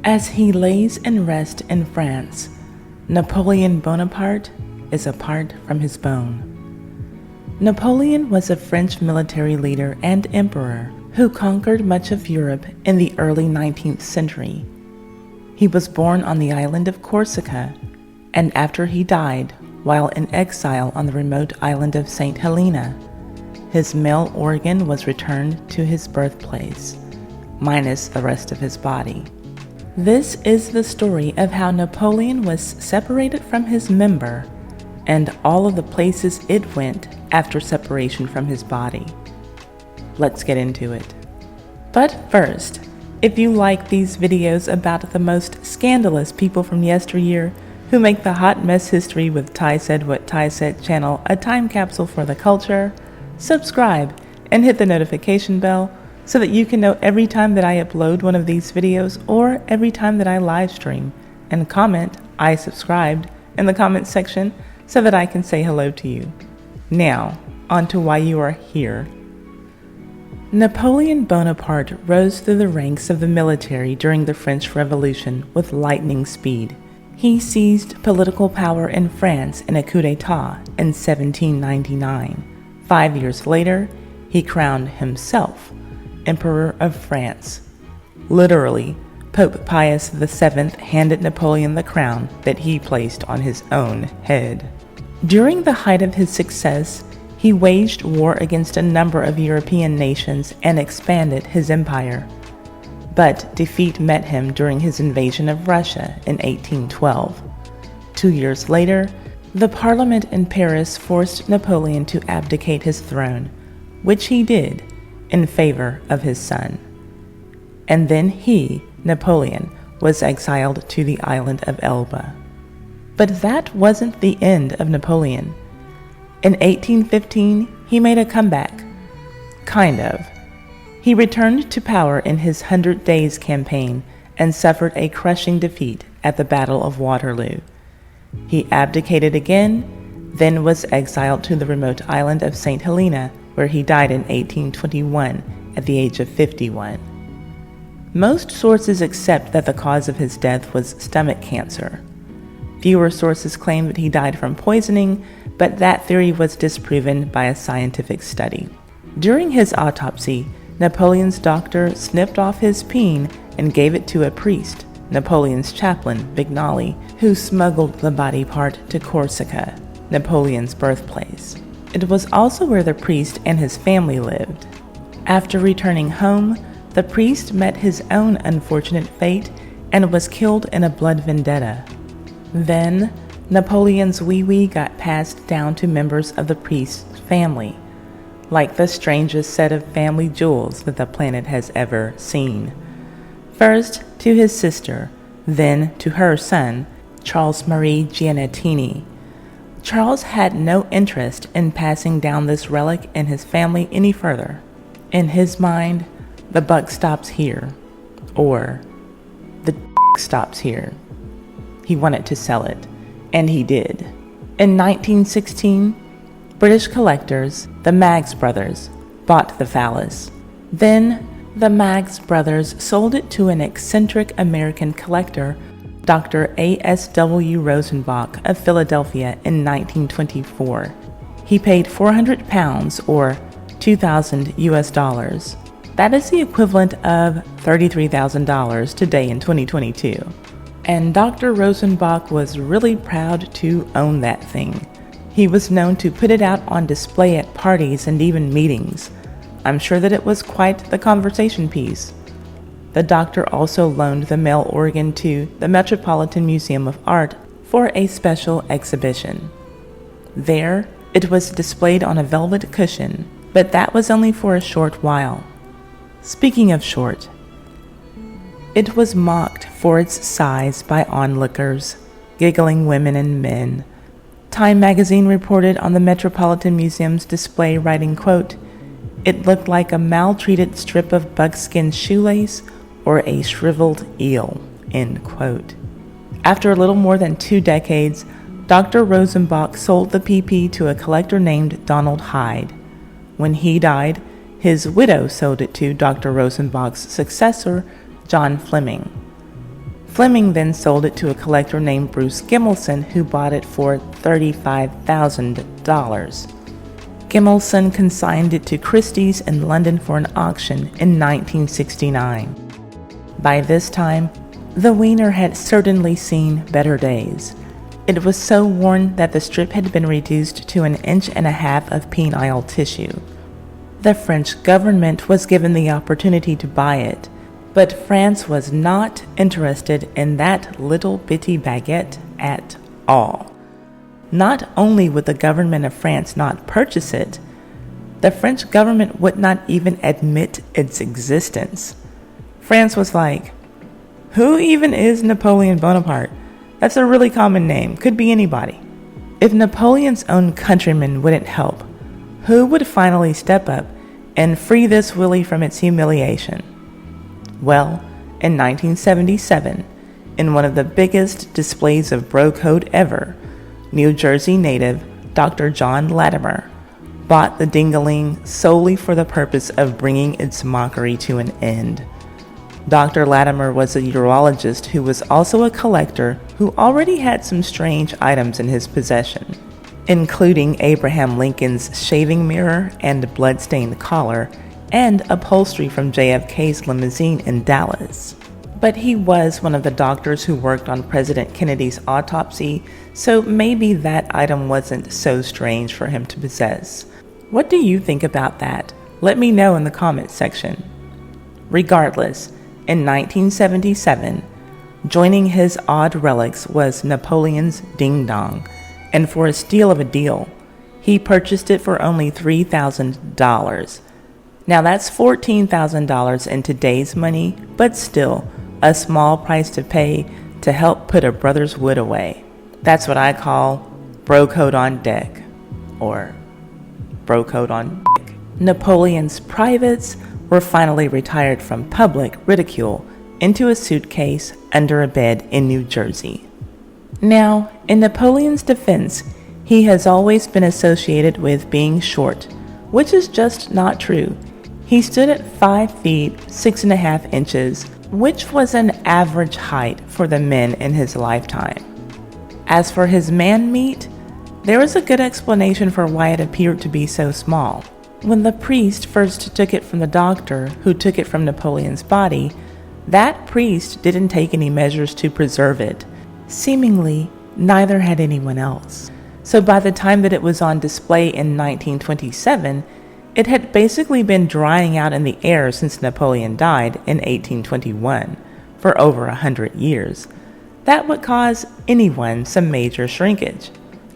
As he lays in rest in France, Napoleon Bonaparte is apart from his bone. Napoleon was a French military leader and emperor who conquered much of Europe in the early 19th century. He was born on the island of Corsica, and after he died while in exile on the remote island of Saint Helena, his male organ was returned to his birthplace, minus the rest of his body. This is the story of how Napoleon was separated from his member and all of the places it went after separation from his body. Let's get into it. But first, if you like these videos about the most scandalous people from yesteryear who make the hot mess history with Ty Said What Ty Said channel a time capsule for the culture, subscribe and hit the notification bell so that you can know every time that I upload one of these videos or every time that I live stream, and comment "I subscribed" in the comment section so that I can say hello to you. Now, on to why you are here. Napoleon Bonaparte rose through the ranks of the military during the French Revolution with lightning speed. He seized political power in France in a coup d'etat in 1799. 5 years later, he crowned himself Emperor of France. Literally, Pope Pius VII handed Napoleon the crown that he placed on his own head. During the height of his success, he waged war against a number of European nations and expanded his empire. But defeat met him during his invasion of Russia in 1812. 2 years later, the Parliament in Paris forced Napoleon to abdicate his throne, which he did in favor of his son. And then he, Napoleon, was exiled to the island of Elba. But that wasn't the end of Napoleon. In 1815, he made a comeback. Kind of. He returned to power in his 100 Days campaign and suffered a crushing defeat at the Battle of Waterloo. He abdicated again, then was exiled to the remote island of Saint Helena, where he died in 1821 at the age of 51. Most sources accept that the cause of his death was stomach cancer. Fewer sources claim that he died from poisoning, but that theory was disproven by a scientific study. During his autopsy, Napoleon's doctor snipped off his PEEN and gave it to a priest, Napoleon's chaplain, Vignali, who smuggled the body part to Corsica, Napoleon's birthplace. It was also where the priest and his family lived. After returning home, the priest met his own unfortunate fate and was killed in a blood vendetta. Then, Napoleon's wee-wee got passed down to members of the priest's family, like the strangest set of family jewels that the planet has ever seen. First to his sister, then to her son, Charles Marie Giannettini. Charles had no interest in passing down this relic in his family any further. In his mind, the buck stops here, or the stops here. He wanted to sell it, and he did. In 1916, British collectors, the Maggs brothers, bought the phallus. Then, the Maggs brothers sold it to an eccentric American collector, Dr. A.S.W. Rosenbach of Philadelphia in 1924. He paid £400 or $2,000 US. That is the equivalent of $33,000 today in 2022. And Dr. Rosenbach was really proud to own that thing. He was known to put it out on display at parties and even meetings. I'm sure that it was quite the conversation piece. The doctor also loaned the male organ to the Metropolitan Museum of Art for a special exhibition. There, it was displayed on a velvet cushion, but that was only for a short while. Speaking of short, it was mocked for its size by onlookers, giggling women and men. Time magazine reported on the Metropolitan Museum's display, writing, quote, "It looked like a maltreated strip of buckskin shoelace or a shriveled eel," end quote. After a little more than 2 decades, Dr. Rosenbach sold the PP to a collector named Donald Hyde. When he died, his widow sold it to Dr. Rosenbach's successor, John Fleming. Fleming then sold it to a collector named Bruce Gimelson, who bought it for $35,000. Gimelson consigned it to Christie's in London for an auction in 1969. By this time, the wiener had certainly seen better days. It was so worn that the strip had been reduced to 1.5 inches of penile tissue. The French government was given the opportunity to buy it, but France was not interested in that little bitty baguette at all. Not only would the government of France not purchase it, the French government would not even admit its existence. France was like, who even is Napoleon Bonaparte? That's a really common name, could be anybody. If Napoleon's own countrymen wouldn't help, who would finally step up and free this willy from its humiliation? Well, in 1977, in one of the biggest displays of bro code ever, New Jersey native Dr. John Latimer bought the dingaling solely for the purpose of bringing its mockery to an end. Dr. Latimer was a urologist who was also a collector who already had some strange items in his possession, including Abraham Lincoln's shaving mirror and blood-stained collar, and upholstery from JFK's limousine in Dallas. But he was one of the doctors who worked on President Kennedy's autopsy, so maybe that item wasn't so strange for him to possess. What do you think about that? Let me know in the comments section. Regardless, in 1977, joining his odd relics was Napoleon's Ding Dong, and for a steal of a deal, he purchased it for only $3,000. Now that's $14,000 in today's money, but still a small price to pay to help put a brother's wood away. That's what I call bro code on deck, or bro code on dick. Napoleon's privates were finally retired from public ridicule into a suitcase under a bed in New Jersey. Now, in Napoleon's defense, he has always been associated with being short, which is just not true. He stood at 5 feet 6.5 inches, which was an average height for the men in his lifetime. As for his Manmeat, there is a good explanation for why it appeared to be so small. When the priest first took it from the doctor who took it from Napoleon's body, that priest didn't take any measures to preserve it. Seemingly, neither had anyone else. So by the time that it was on display in 1927, it had basically been drying out in the air since Napoleon died in 1821, for over 100 years. That would cause anyone some major shrinkage.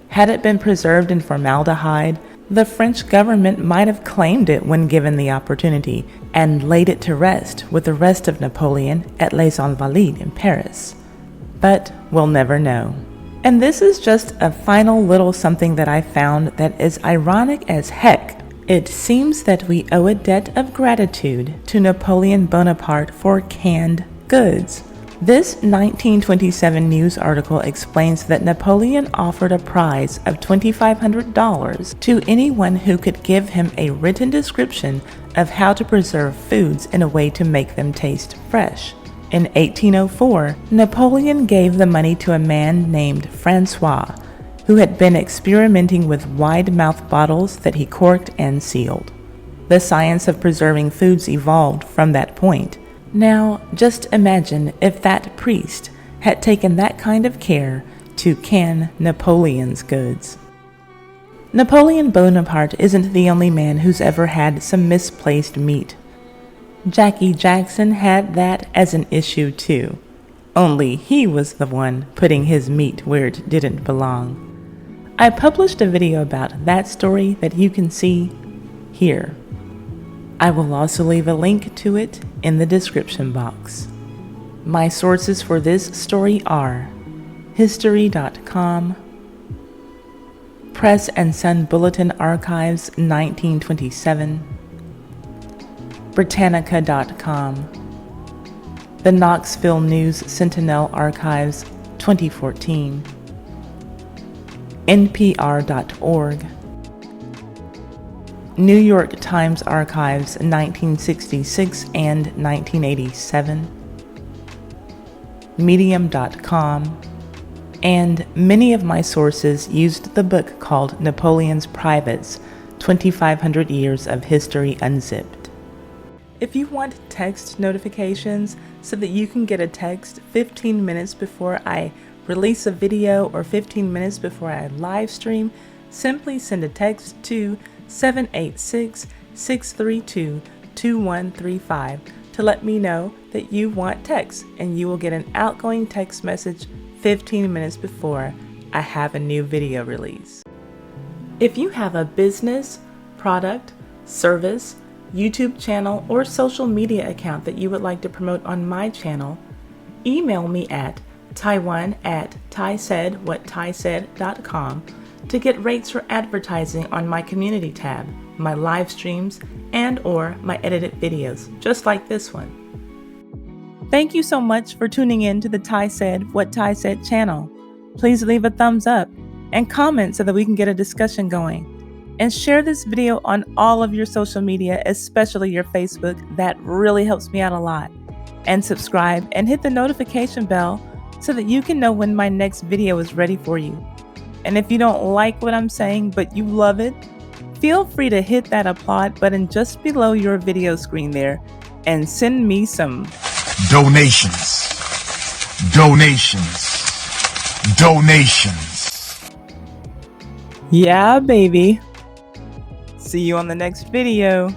Had it been preserved in formaldehyde, the French government might have claimed it when given the opportunity and laid it to rest with the rest of Napoleon at Les Invalides in Paris. But we'll never know. And this is just a final little something that I found that is ironic as heck. It seems that we owe a debt of gratitude to Napoleon Bonaparte for canned goods. This 1927 news article explains that Napoleon offered a prize of $2,500 to anyone who could give him a written description of how to preserve foods in a way to make them taste fresh. In 1804, Napoleon gave the money to a man named Francois, who had been experimenting with wide-mouth bottles that he corked and sealed. The science of preserving foods evolved from that point. Now, just imagine if that priest had taken that kind of care to can Napoleon's goods. Napoleon Bonaparte isn't the only man who's ever had some misplaced meat. Jackie Jackson had that as an issue too, only he was the one putting his meat where it didn't belong. I published a video about that story that you can see here. I will also leave a link to it in the description box. My sources for this story are history.com, Press and Sun Bulletin Archives 1927, Britannica.com, the Knoxville News Sentinel Archives 2014, NPR.org, New York Times Archives 1966 and 1987, medium.com, and many of my sources used the book called Napoleon's Privates, 2,500 Years of History Unzipped. If you want text notifications so that you can get a text 15 minutes before I release a video or 15 minutes before I live stream, simply send a text to 786-632-2135 to let me know that you want text, and you will get an outgoing text message 15 minutes before I have a new video release. If you have a business, product, service, YouTube channel, or social media account that you would like to promote on my channel, email me at tiwan@tisaidwhattisaid.com to get rates for advertising on my community tab, my live streams, and or my edited videos, just like this one. Thank you so much for tuning in to the Ty Said What Ty Said channel. Please leave a thumbs up and comment so that we can get a discussion going. And share this video on all of your social media, especially your Facebook. That really helps me out a lot. And subscribe and hit the notification bell so that you can know when my next video is ready for you. And if you don't like what I'm saying but you love it, feel free to hit that applaud button just below your video screen there and send me some donations. Yeah, baby. See you on the next video.